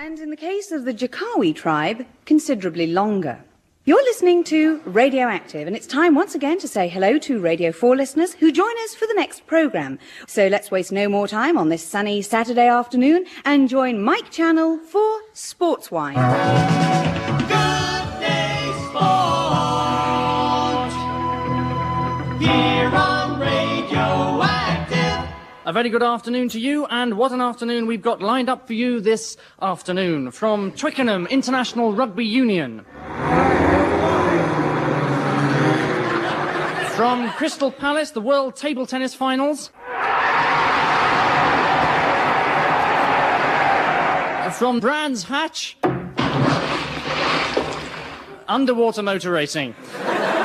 And in the case of the Jakawi tribe, considerably longer. You're listening to Radioactive, and it's time once again to say hello to Radio 4 listeners who join us for the next programme. So let's waste no more time on this sunny Saturday afternoon and join Mike Channel for Sports Wine. Good day, sport, here on Radioactive. A very good afternoon to you, and what an afternoon we've got lined up for you this afternoon. From Twickenham International Rugby Union. From Crystal Palace, the World Table Tennis Finals. From Brands Hatch, underwater motor racing.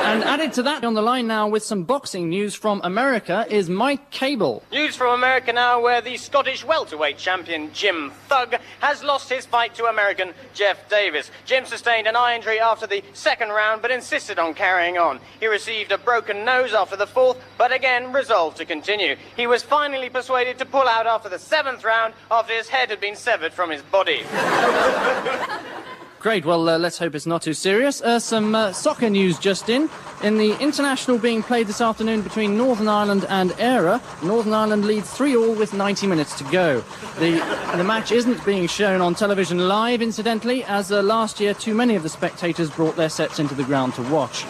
And added to that, on the line now with some boxing news from America is Mike Cable. News from America now, where the Scottish welterweight champion Jim Thug has lost his fight to American Jeff Davis. Jim sustained an eye injury after the second round, but insisted on carrying on. He received a broken nose after the fourth, but again resolved to continue. He was finally persuaded to pull out after the seventh round, after his head had been severed from his body. Great, well, let's hope it's not too serious. Some soccer news just in. In the international being played this afternoon between Northern Ireland and Eire, Northern Ireland leads 3-3 with 90 minutes to go. The match isn't being shown on television live, incidentally, as last year too many of the spectators brought their sets into the ground to watch.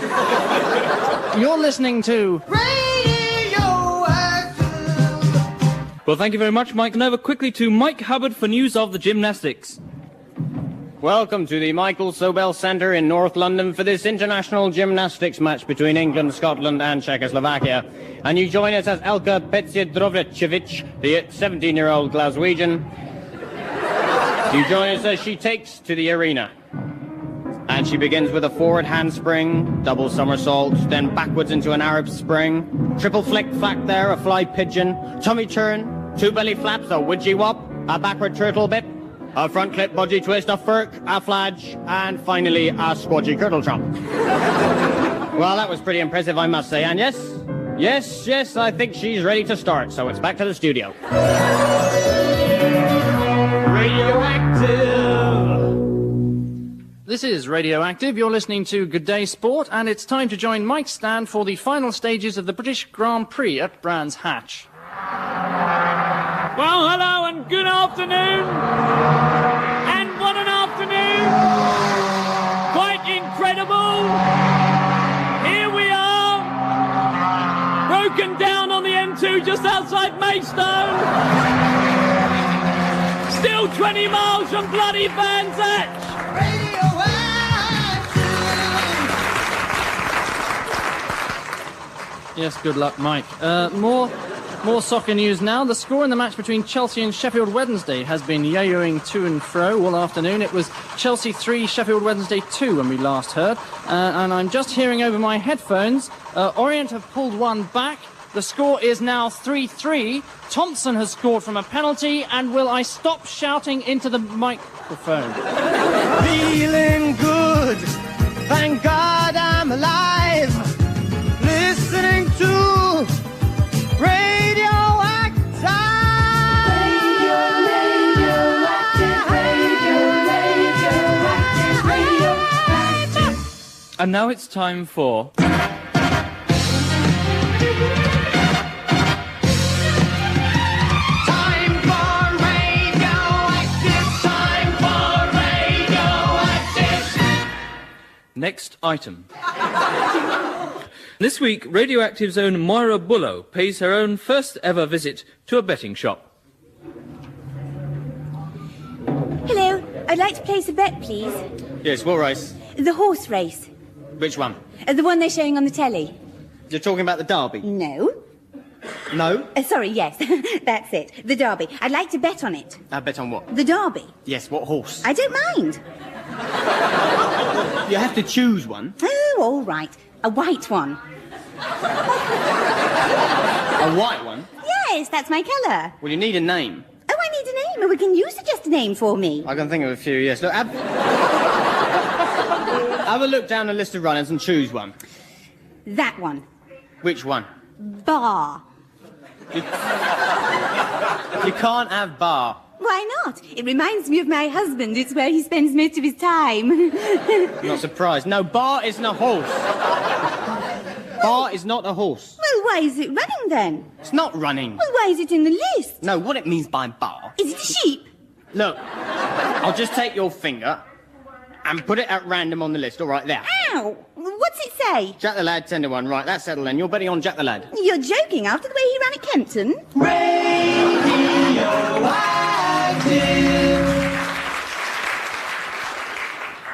You're listening to Radioactive. Well, thank you very much, Mike. And over quickly to Mike Hubbard for news of the gymnastics. Welcome to the Michael Sobel Centre in North London for this international gymnastics match between England, Scotland and Czechoslovakia. And you join us as Elka Petsiedrovicevic, the 17-year-old Glaswegian. You join us as she takes to the arena. And she begins with a forward handspring, double somersault, then backwards into an Arab spring, triple flick flack there, a fly pigeon, tummy turn, two belly flaps, a widgie wop, a backward turtle bit, a front clip budgie twist, a furk, a fladge, and finally a squadgy curdle trump. Well, that was pretty impressive, I must say. And yes, I think she's ready to start, so it's back to the studio. Radioactive! This is Radioactive. You're listening to Good Day Sport, and it's time to join Mike Stand for the final stages of the British Grand Prix at Brands Hatch. Well, hello and good afternoon. And what an afternoon. Quite incredible. Here we are. Broken down on the M2 just outside Maidstone. Still 20 miles from bloody Brands Hatch. Yes, good luck, Mike. More soccer news now. The score in the match between Chelsea and Sheffield Wednesday has been yo-yoing to and fro all afternoon. It was Chelsea 3, Sheffield Wednesday 2 when we last heard. And I'm just hearing over my headphones, Orient have pulled one back. The score is now 3-3. Thompson has scored from a penalty. And will I stop shouting into the microphone? Feeling good, thank God I'm alive. Listening to Radioactive. And now it's time for... Next item. This week, Radioactive's own Moira Bullough pays her own first ever visit to a betting shop. Hello, I'd like to place a bet, please. Yes, what race? The horse race. Which one? The one they're showing on the telly. You're talking about the Derby? No. No? Sorry, yes, that's it. The Derby. I'd like to bet on it. Bet on what? The Derby. Yes, what horse? I don't mind. You have to choose one. Oh, all right. A white one. A white one? Yes, that's my colour. Well, you need a name. Oh, I need a name. Oh, we can you suggest a name for me? I can think of a few, yes. Look, have a look down the list of runners and choose one. That one. Which one? Bar. You can't have Bar. Why not? It reminds me of my husband. It's where he spends most of his time. I'm not surprised. No, Bar isn't a horse. Bar is not a horse. Well, why is it running then? It's not running. Well, why is it in the list? No, what it means by bar... Is it a sheep? Look, I'll just take your finger and put it at random on the list. All right, there. Ow! What's it say? Jack the Lad, 10 to 1. Right, that's settled then. You're betting on Jack the Lad. You're joking after the way he ran at Kempton?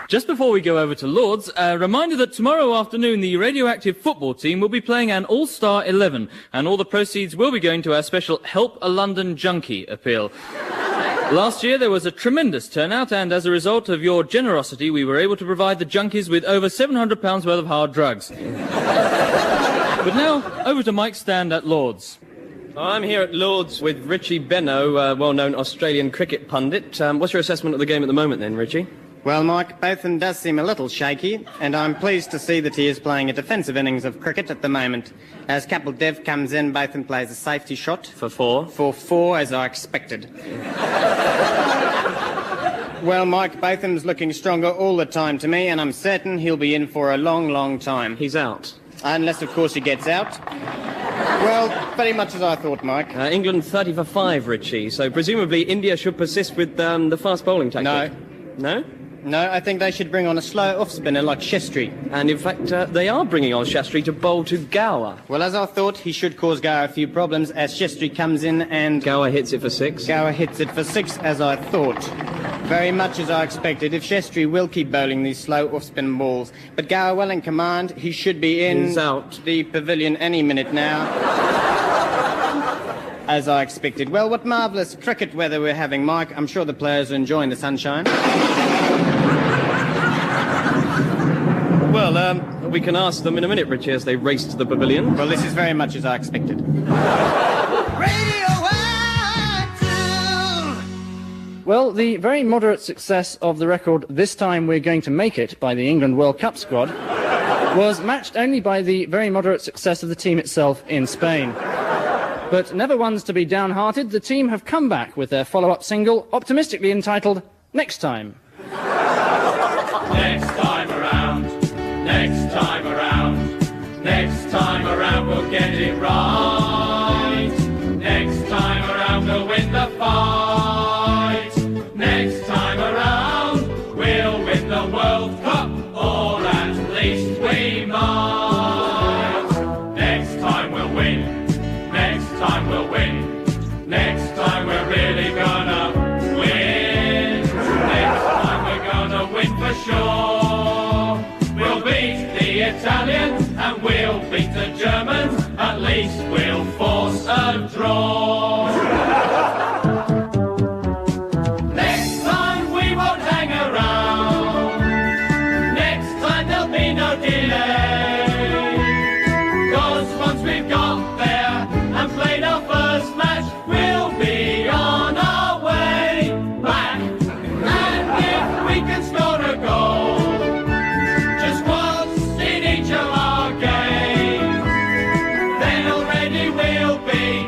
Just before we go over to Lord's, a reminder that tomorrow afternoon the radioactive football team will be playing an All-Star 11, and all the proceeds will be going to our special Help a London Junkie appeal. Last year there was a tremendous turnout, and as a result of your generosity we were able to provide the junkies with over £700 worth of hard drugs. But now, over to Mike's stand at Lord's. I'm here at Lord's with Richie Benno, well-known Australian cricket pundit. What's your assessment of the game at the moment then, Richie? Well, Mike, Botham does seem a little shaky, and I'm pleased to see that he is playing a defensive innings of cricket at the moment. As Kapil Dev comes in, Botham plays a safety shot. For 4? For 4, as I expected. Well, Mike, Botham's looking stronger all the time to me, and I'm certain he'll be in for a long, long time. He's out. Unless, of course, he gets out. Well, very much as I thought, Mike. England 30 for 5, Richie, so presumably India should persist with the fast bowling tactic. No? No, I think they should bring on a slow off-spinner like Shastri. And in fact, they are bringing on Shastri to bowl to Gower. Well, as I thought, he should cause Gower a few problems as Shastri comes in and... Gower hits it for 6. Gower hits it for 6, as I thought. Very much as I expected. If Shastri will keep bowling these slow off-spin balls. But Gower well in command, he should be in... He's out. ...the pavilion any minute now. As I expected. Well, what marvellous cricket weather we're having, Mike. I'm sure the players are enjoying the sunshine. Well, we can ask them in a minute, Richie, as they race to the pavilion. Well, this is very much as I expected. Well, the very moderate success of the record "This Time We're Going to Make It" by the England World Cup squad was matched only by the very moderate success of the team itself in Spain. But never ones to be downhearted, the team have come back with their follow-up single, optimistically entitled Next Time. Next time around, next time around, next time around we'll get it right. Next time around we'll win the fight. Next time around we'll win the World Cup, or at least we might. Next time we'll win, next time we'll win, next time we're really gonna win. Next time we're gonna win for sure. We'll beat the Italians and we'll beat the Germans. At least we'll force a draw. Next time we won't hang around. Next time there'll be no delay. 'Cause once we've got there and played our first match, we'll be on our way back. And if we can score a goal just once in each of our games, then already we'll be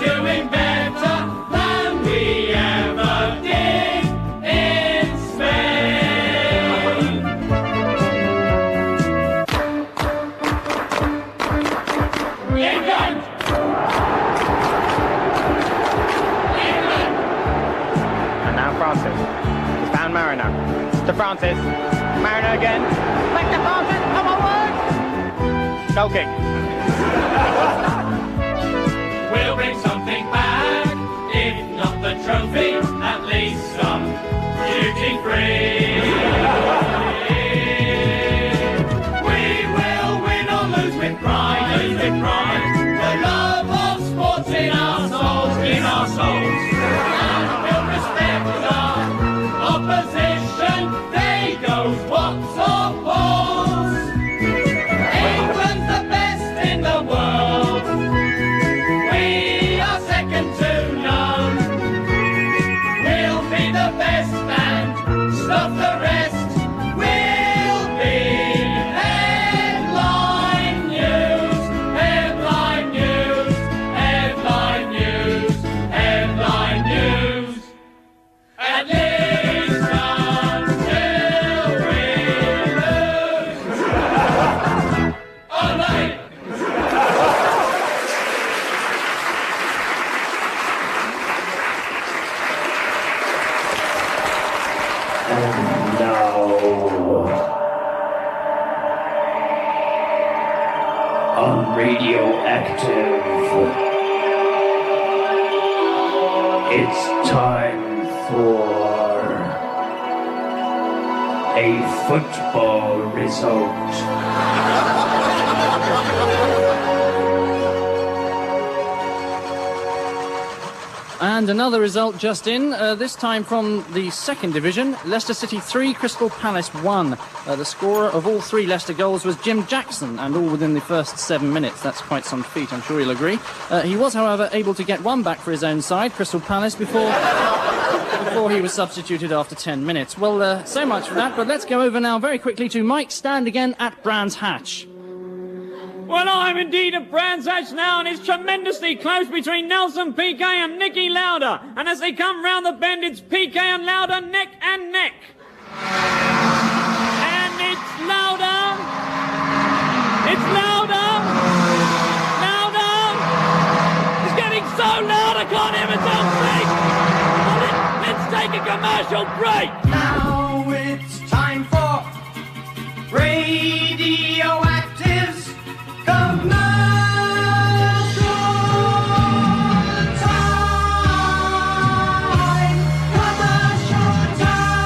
doing better than we ever did in Spain. England! And now Francis. He's found Mariner. To Francis. Mariner again. Back to Francis. Come on, work. Goal kick. We'll bring something back, if not the trophy, at least some duty free. We will win or lose with pride, lose with pride. The love of sports in our souls, in our souls. And we'll respect our opposition. They goes what's or balls. England's the best in the world. We are second to none. We'll be the best And now, on Radioactive, it's time for a football result. And another result just in, this time from the second division. Leicester City 3, Crystal Palace 1. The scorer of all three Leicester goals was Jim Jackson, and all within the first 7 minutes. That's quite some feat, I'm sure you'll agree. He was, however, able to get one back for his own side, Crystal Palace, before he was substituted after 10 minutes. Well, so much for that, but let's go over now very quickly to Mike Stand again at Brands Hatch. Well, I'm indeed at Brands Hatch now, and it's tremendously close between Nelson Piquet and Nicky Lauda. And as they come round the bend, it's Piquet and Lauda neck and neck. And it's Lauda. It's Lauda. Lauda. It's getting so loud I can't hear myself speak. Well, let's take a commercial break. Now it's time for Radioactive's commercial time. Commercial time.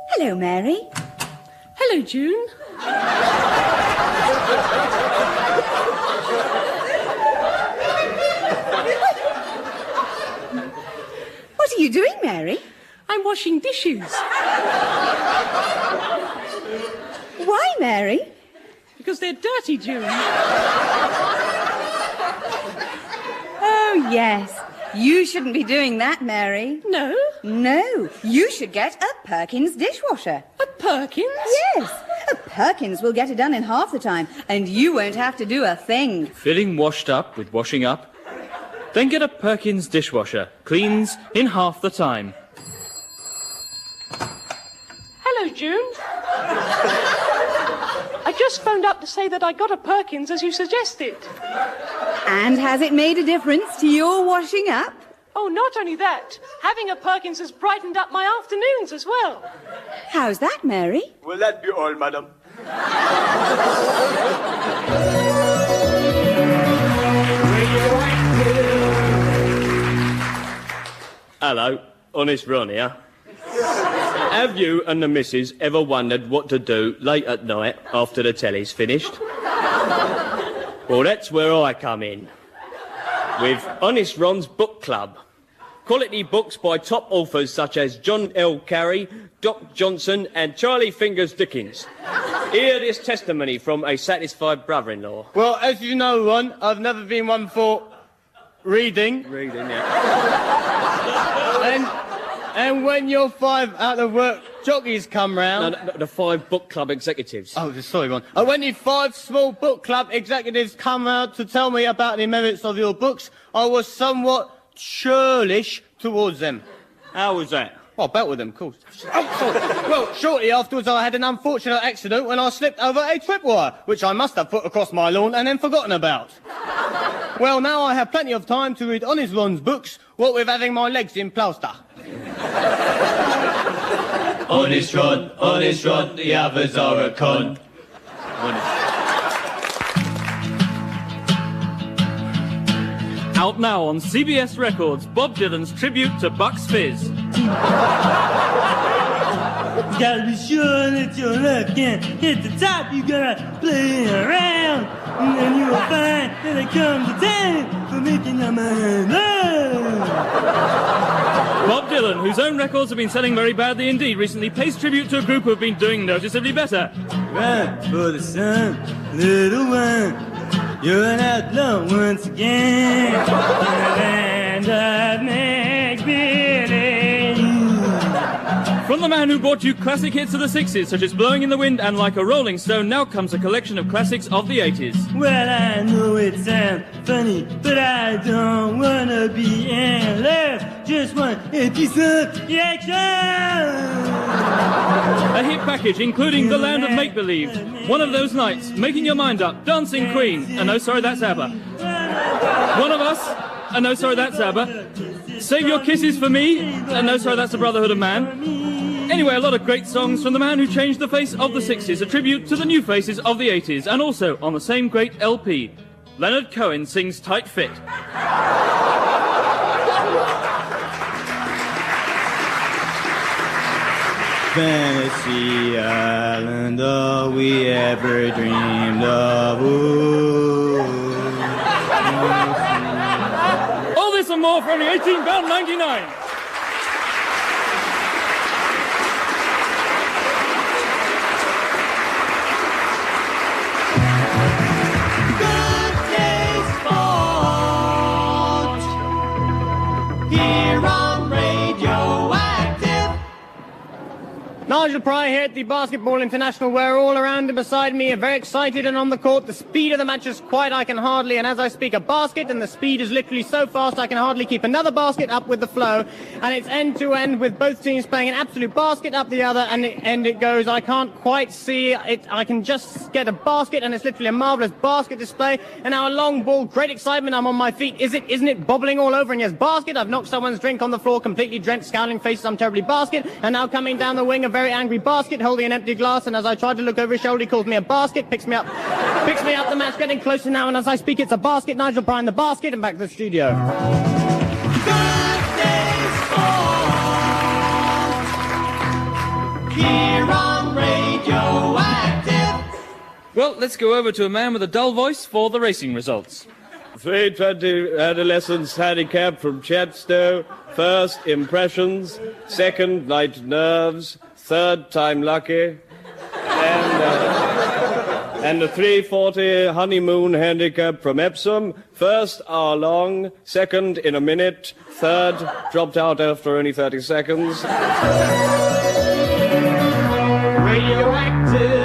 Hello, Mary. Hello, June. What are you doing, Mary? I'm washing dishes. Why, Mary? Because they're dirty, June. Oh, yes. You shouldn't be doing that, Mary. No? No. You should get a Perkins dishwasher. A Perkins? Yes. A Perkins will get it done in half the time, and you won't have to do a thing. Feeling washed up with washing up? Then get a Perkins dishwasher. Cleans in half the time. Hello, June. I just phoned up to say that I got a Perkins as you suggested. And has it made a difference to your washing up? Oh, not only that. Having a Perkins has brightened up my afternoons as well. How's that, Mary? Will that be all, madam? Hello, Honest Ron here. Have you and the missus ever wondered what to do late at night after the telly's finished? Well, that's where I come in. With Honest Ron's Book Club. Quality books by top authors such as John L. Carey, Doc Johnson and Charlie Fingers Dickens. Hear this testimony from a satisfied brother-in-law. Well, as you know, Ron, I've never been one for reading. Reading, yeah. And when your 5 out of work jockeys come round... No, the 5 book club executives. Oh, sorry, Ron. When the 5 small book club executives come round to tell me about the merits of your books, I was somewhat churlish towards them. How was that? Well, I bet with them, of course. Oh, sorry. Well, shortly afterwards, I had an unfortunate accident when I slipped over a tripwire, which I must have put across my lawn and then forgotten about. Well, now I have plenty of time to read Honest Ron's books, what with having my legs in plaster. Honest Ron, the others are a con. Out now on CBS Records, Bob Dylan's tribute to Bucks Fizz. Gotta be sure that your luck can't hit the top. You gotta play around, and then you'll find that it comes a time for making your mind up. Bob Dylan, whose own records have been selling very badly indeed, recently pays tribute to a group who have been doing noticeably better. Run for the sun, little one. You're an outlaw once again. In the land of make-believe. From the man who brought you classic hits of the 60s, such as Blowing in the Wind and Like a Rolling Stone, now comes a collection of classics of the 80s. Well, I know it sounds funny, but I don't wanna be in love. Just want a piece of action. A hit package including The Land of Make-Believe, One of Those Nights, Making Your Mind Up, Dancing Queen, and No Sorry That's ABBA. One of Us, and No Sorry That's ABBA. Save Your Kisses for Me, and No Sorry That's the Brotherhood of Man. Anyway, a lot of great songs from the man who changed the face of the 60s, a tribute to the new faces of the 80s, and also on the same great LP. Leonard Cohen sings Tight Fit. Fantasy island, all we ever dreamed of. Ooh. All this and more for only £18.99. Nigel Pry here at the Basketball International. We're all around and beside me, very excited and on the court. The speed of the match is quite, I can hardly, and as I speak, a basket, and the speed is literally so fast I can hardly keep another basket up with the flow. And it's end to end with both teams playing an absolute basket up the other, and it goes. I can't quite see it. I can just get a basket, and it's literally a marvelous basket display. And now a long ball, great excitement. I'm on my feet. Isn't it bobbling all over? And yes, basket. I've knocked someone's drink on the floor, completely drenched, scowling faces. I'm terribly basket. And now coming down the wing, a very angry basket holding an empty glass, and as I try to look over his shoulder, he calls me a basket, picks me up the match getting closer now, and as I speak it's a basket. Nigel Bryan the basket, and back to the studio. Here on Radioactive. Well, let's go over to a man with a dull voice for the racing results. 320 adolescents handicap from Chadstow. First, Impressions. Second, Light Nerves. Third, Time Lucky. And the 340 Honeymoon handicap from Epsom. First, Hour Long. Second, In a Minute. Third, dropped out after only 30 seconds. Radioactive.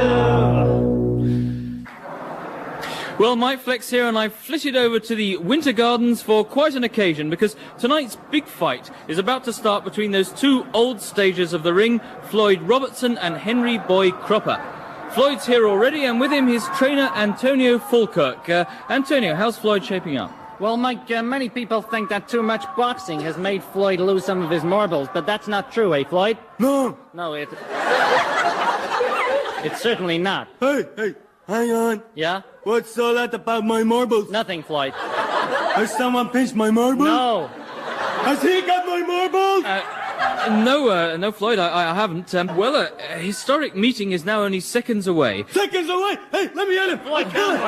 Well, Mike Flex here, and I've flitted over to the Winter Gardens for quite an occasion, because tonight's big fight is about to start between those two old stagers of the ring, Floyd Robertson and Henry Boy Cropper. Floyd's here already, and with him his trainer, Antonio Falkirk. Antonio, how's Floyd shaping up? Well, Mike, many people think that too much boxing has made Floyd lose some of his marbles, but that's not true, eh, Floyd? No. No, it's certainly not. Hey, hang on. Yeah? What's all that about my marbles? Nothing, Floyd. Has someone pinched my marbles? No. Has he got my marbles? No, Floyd, I haven't. Well, a historic meeting is now only seconds away. Seconds away? Hey, let me at him. Floyd, down.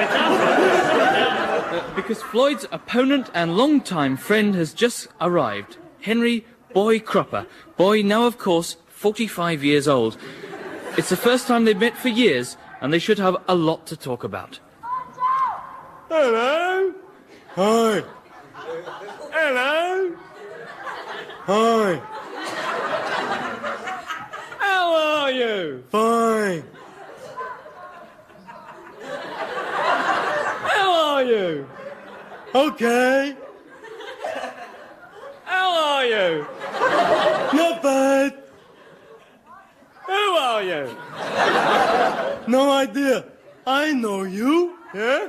Because Floyd's opponent and longtime friend has just arrived. Henry Boy Cropper. Boy now, of course, 45 years old. It's the first time they've met for years, and they should have a lot to talk about. Hello. Hi. Hello. Hi. How are you? Fine. How are you? Okay. How are you? Not bad. Who are you? No idea. I know you. Yeah?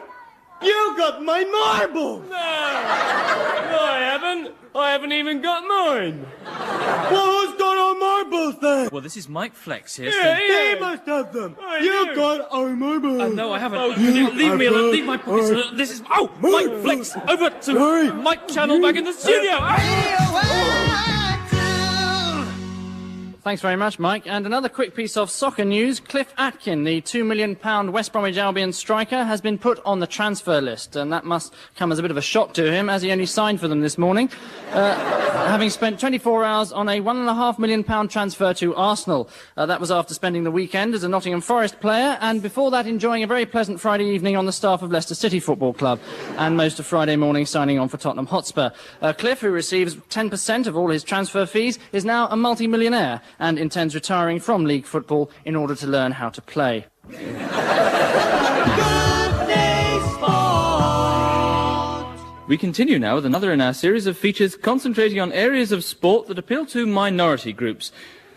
You got my marble. No, I haven't. I haven't even got mine. Well, who's got our marbles then? Well, this is Mike Flex here. He must have them. You got our marbles. No, I haven't. You Leave me alone. have Leave my pockets alone. This is... Oh, Mike Mike Flex. Flex. Over to Hey. Mike Channel back in the studio. Thanks very much, Mike. And another quick piece of soccer news. Cliff Atkin, the £2 million West Bromwich Albion striker, has been put on the transfer list, and that must come as a bit of a shock to him, as he only signed for them this morning, having spent 24 hours on a £1.5 million transfer to Arsenal. That was after spending the weekend as a Nottingham Forest player, and before that enjoying a very pleasant Friday evening on the staff of Leicester City Football Club, and most of Friday morning signing on for Tottenham Hotspur. Cliff, who receives 10% of all his transfer fees, is now a multi-millionaire. and intends retiring from league football in order to learn how to play. We continue now with another in our series of features concentrating on areas of sport that appeal to minority groups.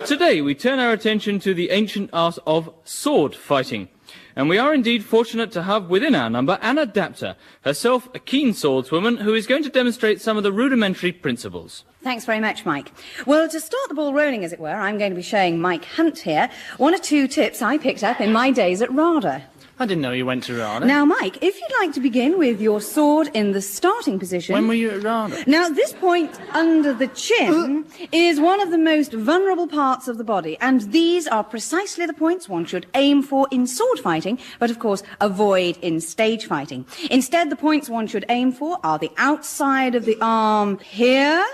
Today we turn our attention to the ancient art of sword fighting. And we are indeed fortunate to have within our number an adapter, herself a keen swordswoman, who is going to demonstrate some of the rudimentary principles. Thanks very much, Mike. Well, to start the ball rolling, as it were, I'm going to be showing Mike Hunt here one or two tips I picked up in my days at RADA. I didn't know you went to RADA. Now, Mike, if you'd like to begin with your sword in the starting position... When were you at RADA? Now, this point under the chin is one of the most vulnerable parts of the body, and these are precisely the points one should aim for in sword fighting, but, of course, avoid in stage fighting. Instead, the points one should aim for are the outside of the arm here...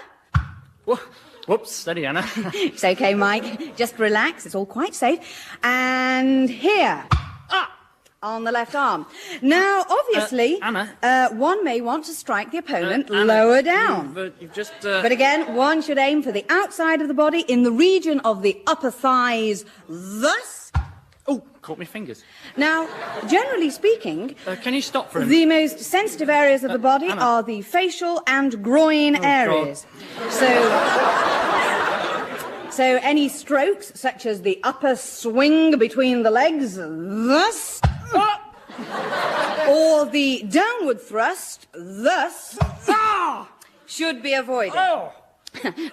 Whoops, steady, Anna. It's okay, Mike. Just relax. It's all quite safe. And here. On the left arm. Now, obviously, Anna. One may want to strike the opponent Anna, lower down. You've just... But again, one should aim for the outside of the body in the region of the upper thighs, thus... Oh, caught my fingers. Now, generally speaking... can you stop for a minute? The most sensitive areas of the body Anna. are the facial and groin areas. So any strokes, such as the upper swing between the legs, thus... or the downward thrust, thus... should be avoided.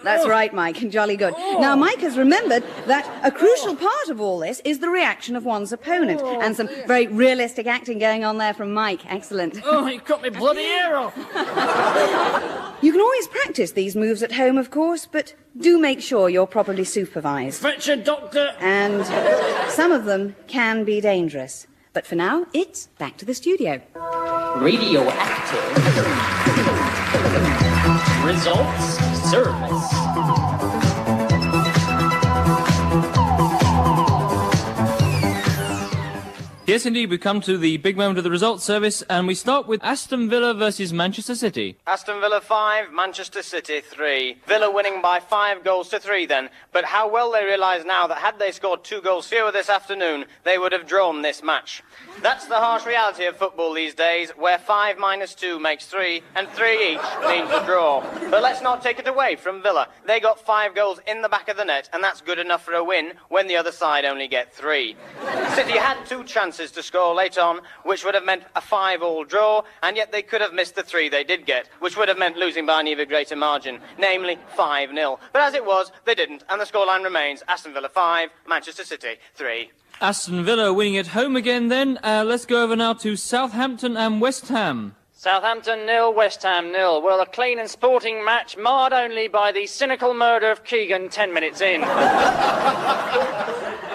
That's right, Mike. Jolly good. Now, Mike has remembered that a crucial part of all this is the reaction of one's opponent. And some very realistic acting going on there from Mike. Excellent. Oh, you cut me bloody ear off. You can always practice these moves at home, of course, but do make sure you're properly supervised. Fetch a doctor. And some of them can be dangerous. But for now, it's back to the studio. Radioactive. Results Service. Yes, indeed, we come to the big moment of the results service, and we start with Aston Villa versus Manchester City. Aston Villa 5, Manchester City 3. Villa winning by 5 goals to 3 then. But how well they realise now that had they scored 2 goals fewer this afternoon, they would have drawn this match. That's the harsh reality of football these days, where 5 minus 2 makes 3, and 3 each means a draw. But let's not take it away from Villa. They got 5 goals in the back of the net, and that's good enough for a win when the other side only get 3. City had 2 chances to score late on, which would have meant a 5-all draw, and yet they could have missed the 3 they did get, which would have meant losing by an even greater margin, namely 5-0. But as it was, they didn't, and the scoreline remains Aston Villa 5, Manchester City 3. Aston Villa winning at home again then. Let's go over now to Southampton and West Ham. Southampton 0, West Ham 0. Well, a clean and sporting match, marred only by the cynical murder of Keegan 10 minutes in.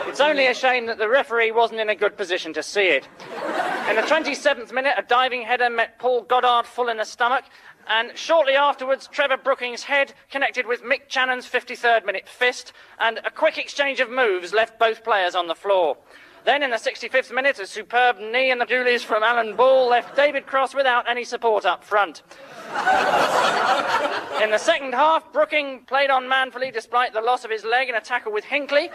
It's only a shame that the referee wasn't in a good position to see it. In the 27th minute, a diving header met Paul Goddard full in the stomach, and shortly afterwards, Trevor Brookings' head connected with Mick Channon's 53rd minute fist, and a quick exchange of moves left both players on the floor. Then, in the 65th minute, a superb knee in the Doolies from Alan Ball left David Cross without any support up front. In the second half, Brooking played on manfully despite the loss of his leg in a tackle with Hinckley.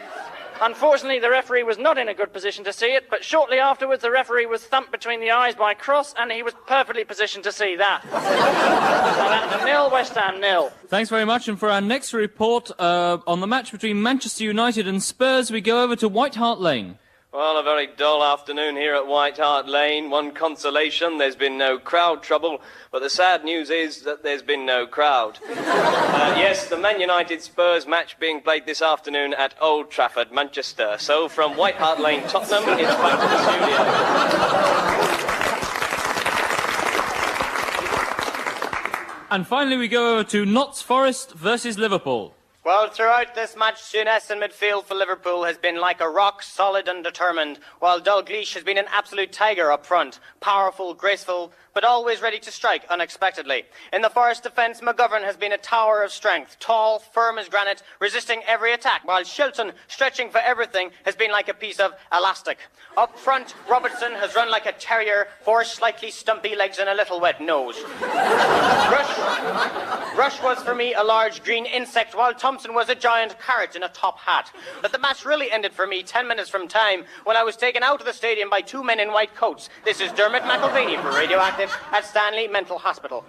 Unfortunately, the referee was not in a good position to see it, but shortly afterwards, the referee was thumped between the eyes by Cross, and he was perfectly positioned to see that. Southampton 0, West Ham 0. Thanks very much, and for our next report on the match between Manchester United and Spurs, we go over to White Hart Lane. Well, a very dull afternoon here at White Hart Lane. One consolation, there's been no crowd trouble, but the sad news is that there's been no crowd. Yes, the Man United Spurs match being played this afternoon at Old Trafford, Manchester. So from White Hart Lane, Tottenham, it's back to the studio. And finally we go over to Notts Forest versus Liverpool. Well, throughout this match, Souness in midfield for Liverpool has been like a rock, solid and determined, while Dalglish has been an absolute tiger up front, powerful, graceful, but always ready to strike unexpectedly. In the Forest defence, McGovern has been a tower of strength, tall, firm as granite, resisting every attack, while Shilton, stretching for everything, has been like a piece of elastic. Up front, Robertson has run like a terrier, 4 slightly stumpy legs and a little wet nose. Rush was for me a large green insect, while Thompson Thompson was a giant carrot in a top hat. But the match really ended for me 10 minutes from time when I was taken out of the stadium by 2 men in white coats. This is Dermot McIlvaney for Radioactive at Stanley Mental Hospital.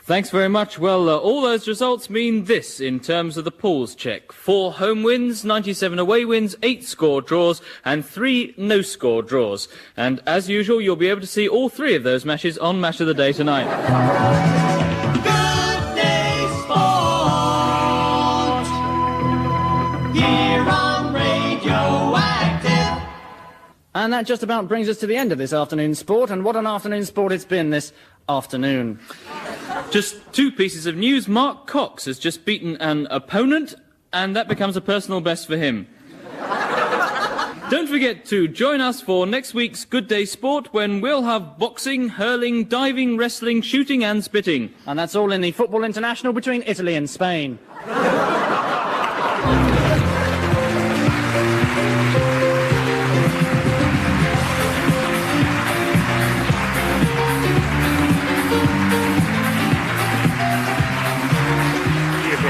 Thanks very much. Well, all those results mean this in terms of the pools check. 4 home wins, 97 away wins, 8 score draws, and 3 no-score draws. And as usual, you'll be able to see all 3 of those matches on Match of the Day tonight. Good Day Sport here on Radioactive. And that just about brings us to the end of this afternoon's sport, and what an afternoon sport it's been this afternoon. Just 2 pieces of news. Mark Cox has just beaten an opponent, and that becomes a personal best for him. Don't forget to join us for next week's Good Day Sport, when we'll have boxing, hurling, diving, wrestling, shooting and spitting. And that's all in the Football International between Italy and Spain.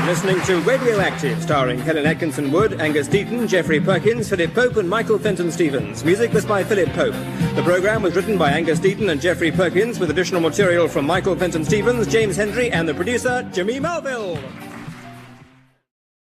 Listening to Radioactive, starring Helen Atkinson Wood, Angus Deaton, Geoffrey Perkins, Philip Pope and Michael Fenton Stevens. Music was by Philip Pope. The programme was written by Angus Deaton and Geoffrey Perkins, with additional material from Michael Fenton Stevens, James Hendry and the producer, Jimmy Melville.